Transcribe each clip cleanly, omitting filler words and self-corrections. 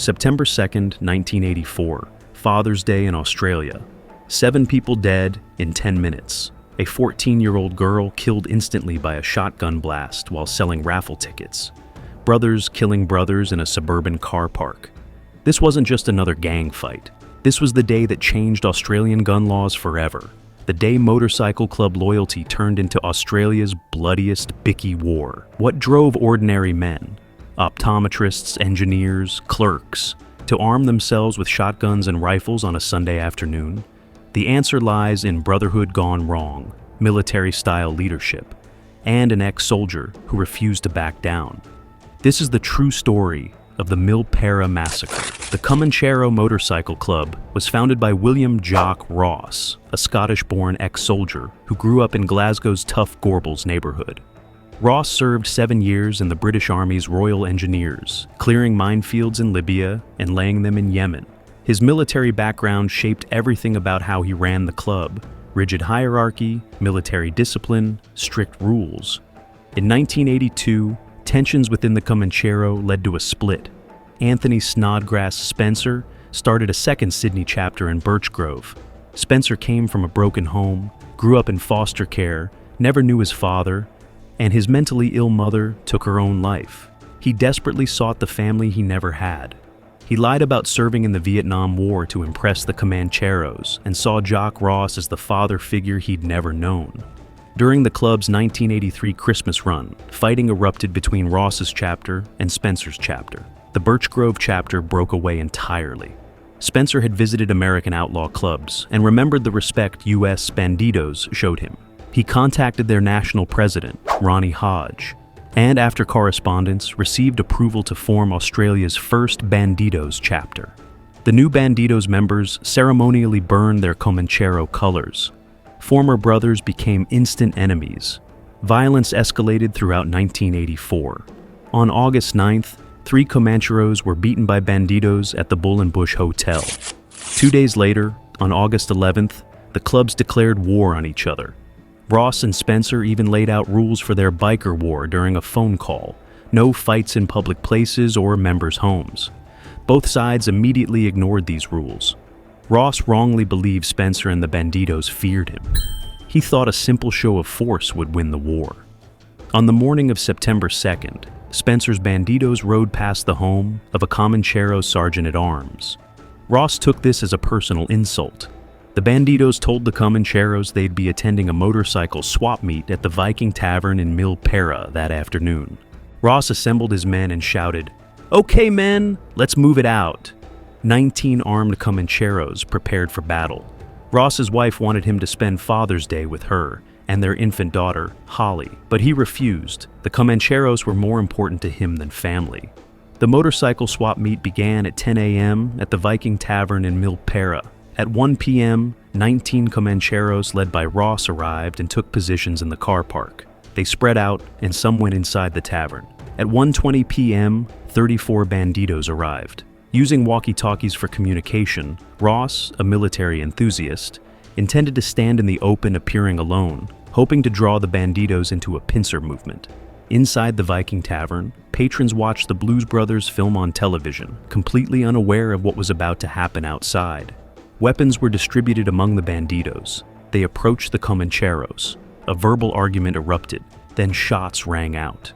September 2nd, 1984, Father's Day in Australia. 7 people dead in 10 minutes. A 14-year-old girl killed instantly by a shotgun blast while selling raffle tickets. Brothers killing brothers in a suburban car park. This wasn't just another gang fight. This was the day that changed Australian gun laws forever. The day motorcycle club loyalty turned into Australia's bloodiest Bikie war. What drove ordinary men, optometrists, engineers, clerks, to arm themselves with shotguns and rifles on a Sunday afternoon? The answer lies in brotherhood gone wrong, military-style leadership, and an ex-soldier who refused to back down. This is the true story of the Milperra Massacre. The Comanchero Motorcycle Club was founded by William Jock Ross, a Scottish-born ex-soldier who grew up in Glasgow's tough Gorbals neighborhood. Ross served 7 years in the British Army's Royal Engineers, clearing minefields in Libya and laying them in Yemen. His military background shaped everything about how he ran the club: rigid hierarchy, military discipline, strict rules. In 1982, tensions within the Comanchero led to a split. Anthony Snodgrass Spencer started a second Sydney chapter in Birchgrove. Spencer came from a broken home, grew up in foster care, never knew his father, and his mentally ill mother took her own life. He desperately sought the family he never had. He lied about serving in the Vietnam War to impress the Comancheros and saw Jock Ross as the father figure he'd never known. During the club's 1983 Christmas run, fighting erupted between Ross's chapter and Spencer's chapter. The Birchgrove chapter broke away entirely. Spencer had visited American outlaw clubs and remembered the respect U.S. Bandidos showed him. He contacted their national president, Ronnie Hodge, and after correspondence, received approval to form Australia's first Bandidos chapter. The new Bandidos members ceremonially burned their Comanchero colors. Former brothers became instant enemies. Violence escalated throughout 1984. On August 9th, 3 Comancheros were beaten by Bandidos at the Bull and Bush Hotel. 2 days later, on August 11th, the clubs declared war on each other. Ross and Spencer even laid out rules for their biker war during a phone call: no fights in public places or members' homes. Both sides immediately ignored these rules. Ross wrongly believed Spencer and the Bandidos feared him. He thought a simple show of force would win the war. On the morning of September 2nd, Spencer's Bandidos rode past the home of a Comanchero sergeant-at-arms. Ross took this as a personal insult. The Bandidos told the Comancheros they'd be attending a motorcycle swap meet at the Viking Tavern in Milperra that afternoon. Ross assembled his men and shouted, "Okay, men, let's move it out." 19 armed Comancheros prepared for battle. Ross's wife wanted him to spend Father's Day with her and their infant daughter, Holly, but he refused. The Comancheros were more important to him than family. The motorcycle swap meet began at 10 a.m. at the Viking Tavern in Milperra. At 1 p.m., 19 Comancheros led by Ross arrived and took positions in the car park. They spread out and some went inside the tavern. At 1:20 p.m., 34 Bandidos arrived. Using walkie-talkies for communication, Ross, a military enthusiast, intended to stand in the open appearing alone, hoping to draw the Bandidos into a pincer movement. Inside the Viking Tavern, patrons watched the Blues Brothers film on television, completely unaware of what was about to happen outside. Weapons were distributed among the Bandidos. They approached the Comancheros. A verbal argument erupted, then shots rang out.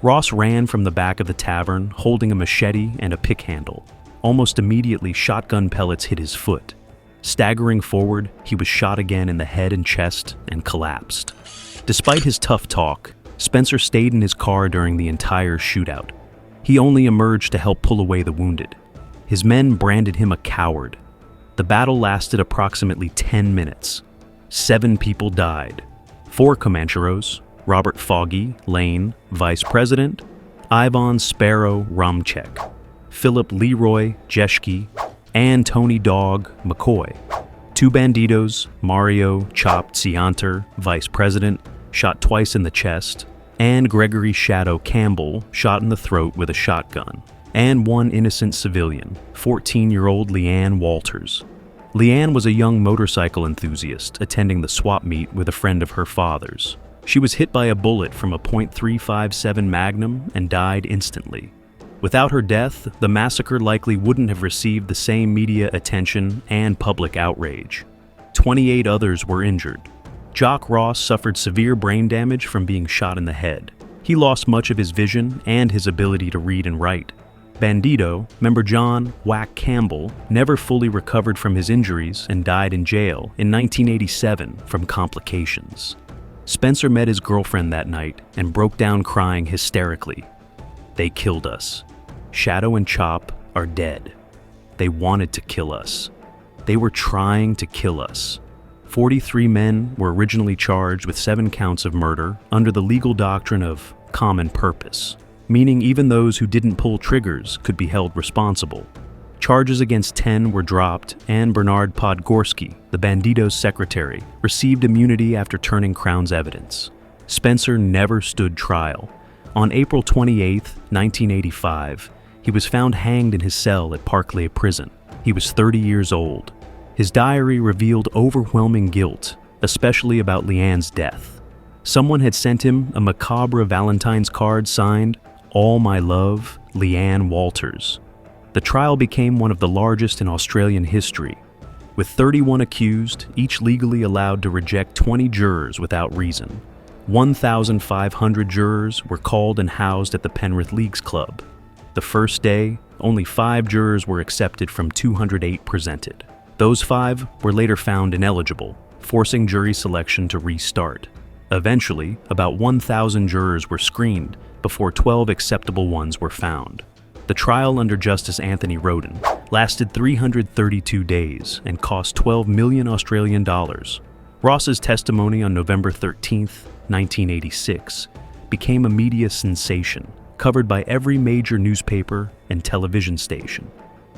Ross ran from the back of the tavern, holding a machete and a pick handle. Almost immediately, shotgun pellets hit his foot. Staggering forward, he was shot again in the head and chest and collapsed. Despite his tough talk, Spencer stayed in his car during the entire shootout. He only emerged to help pull away the wounded. His men branded him a coward. The battle lasted approximately 10 minutes. 7 people died. 4 Comancheros, Robert Foggy, Lane, Vice President, Ivan Sparrow Rumchek, Philip Leroy Jeschke, and Tony Dog McCoy. 2 Bandidos, Mario Chop Cianter, Vice President, shot twice in the chest, and Gregory Shadow Campbell shot in the throat with a shotgun, and 1 innocent civilian, 14-year-old Leanne Walters. Leanne was a young motorcycle enthusiast attending the swap meet with a friend of her father's. She was hit by a bullet from a .357 Magnum and died instantly. Without her death, the massacre likely wouldn't have received the same media attention and public outrage. 28 others were injured. Jock Ross suffered severe brain damage from being shot in the head. He lost much of his vision and his ability to read and write. Bandido, member John "Whack" Campbell, never fully recovered from his injuries and died in jail in 1987 from complications. Spencer met his girlfriend that night and broke down crying hysterically. "They killed us. Shadow and Chop are dead. They wanted to kill us. They were trying to kill us." 43 men were originally charged with 7 counts of murder under the legal doctrine of common purpose, meaning even those who didn't pull triggers could be held responsible. Charges against 10 were dropped, and Bernard Podgorski, the Bandidos' secretary, received immunity after turning Crown's evidence. Spencer never stood trial. On April 28, 1985, he was found hanged in his cell at Parklea Prison. He was 30 years old. His diary revealed overwhelming guilt, especially about Leanne's death. Someone had sent him a macabre Valentine's card signed, "All my love, Leanne Walters." The trial became one of the largest in Australian history. With 31 accused, each legally allowed to reject 20 jurors without reason. 1,500 jurors were called and housed at the Penrith Leagues Club. The first day, only 5 jurors were accepted from 208 presented. Those 5 were later found ineligible, forcing jury selection to restart. Eventually, about 1,000 jurors were screened before 12 acceptable ones were found. The trial under Justice Anthony Roden lasted 332 days and cost 12 million Australian dollars. Ross's testimony on November 13, 1986, became a media sensation, covered by every major newspaper and television station.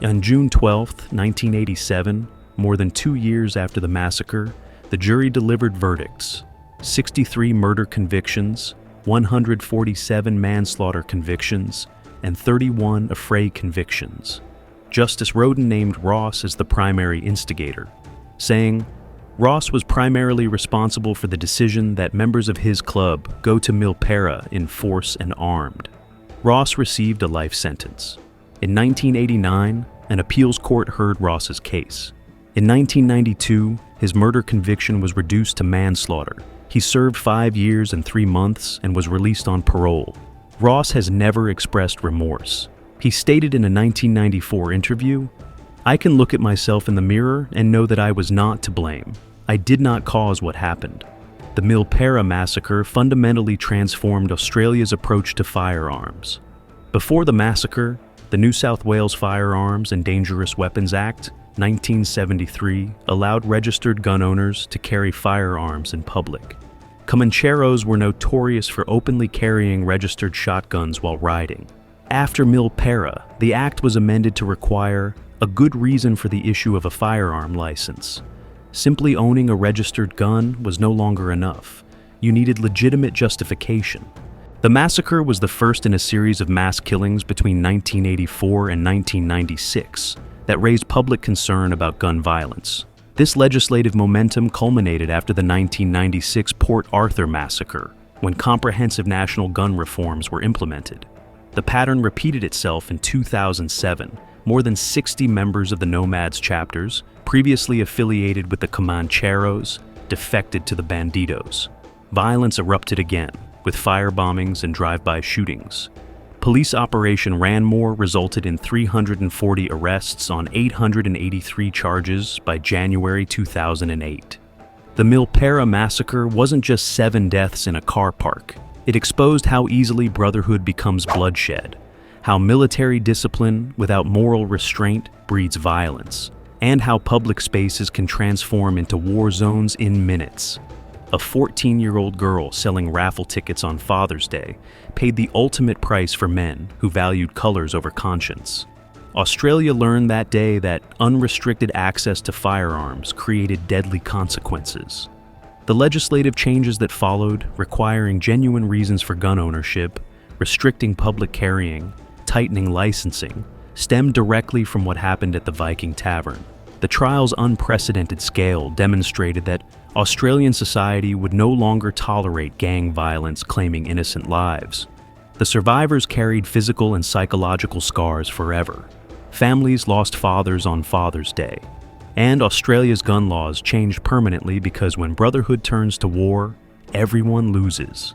On June 12, 1987, more than 2 years after the massacre, the jury delivered verdicts: 63 murder convictions, 147 manslaughter convictions, and 31 affray convictions. Justice Roden named Ross as the primary instigator, saying, "Ross was primarily responsible for the decision that members of his club go to Milperra in force and armed." Ross received a life sentence. In 1989, an appeals court heard Ross's case. In 1992, his murder conviction was reduced to manslaughter. He served 5 years and 3 months and was released on parole. Ross has never expressed remorse. He stated in a 1994 interview, "I can look at myself in the mirror and know that I was not to blame. I did not cause what happened." The Milperra Massacre fundamentally transformed Australia's approach to firearms. Before the massacre, the New South Wales Firearms and Dangerous Weapons Act, 1973, allowed registered gun owners to carry firearms in public. Comancheros were notorious for openly carrying registered shotguns while riding. After Milperra, the act was amended to require a good reason for the issue of a firearm license. Simply owning a registered gun was no longer enough. You needed legitimate justification. The massacre was the first in a series of mass killings between 1984 and 1996 that raised public concern about gun violence. This legislative momentum culminated after the 1996 Port Arthur massacre, when comprehensive national gun reforms were implemented. The pattern repeated itself in 2007. More than 60 members of the Nomads chapters, previously affiliated with the Comancheros, defected to the Bandidos. Violence erupted again, with firebombings and drive-by shootings. Police Operation Ranmore resulted in 340 arrests on 883 charges by January 2008. The Milperra Massacre wasn't just 7 deaths in a car park. It exposed how easily brotherhood becomes bloodshed, how military discipline without moral restraint breeds violence, and how public spaces can transform into war zones in minutes. A 14-year-old girl selling raffle tickets on Father's Day paid the ultimate price for men who valued colors over conscience. Australia learned that day that unrestricted access to firearms created deadly consequences. The legislative changes that followed, requiring genuine reasons for gun ownership, restricting public carrying, tightening licensing, stemmed directly from what happened at the Viking Tavern. The trial's unprecedented scale demonstrated that Australian society would no longer tolerate gang violence claiming innocent lives. The survivors carried physical and psychological scars forever. Families lost fathers on Father's Day. And Australia's gun laws changed permanently because when brotherhood turns to war, everyone loses.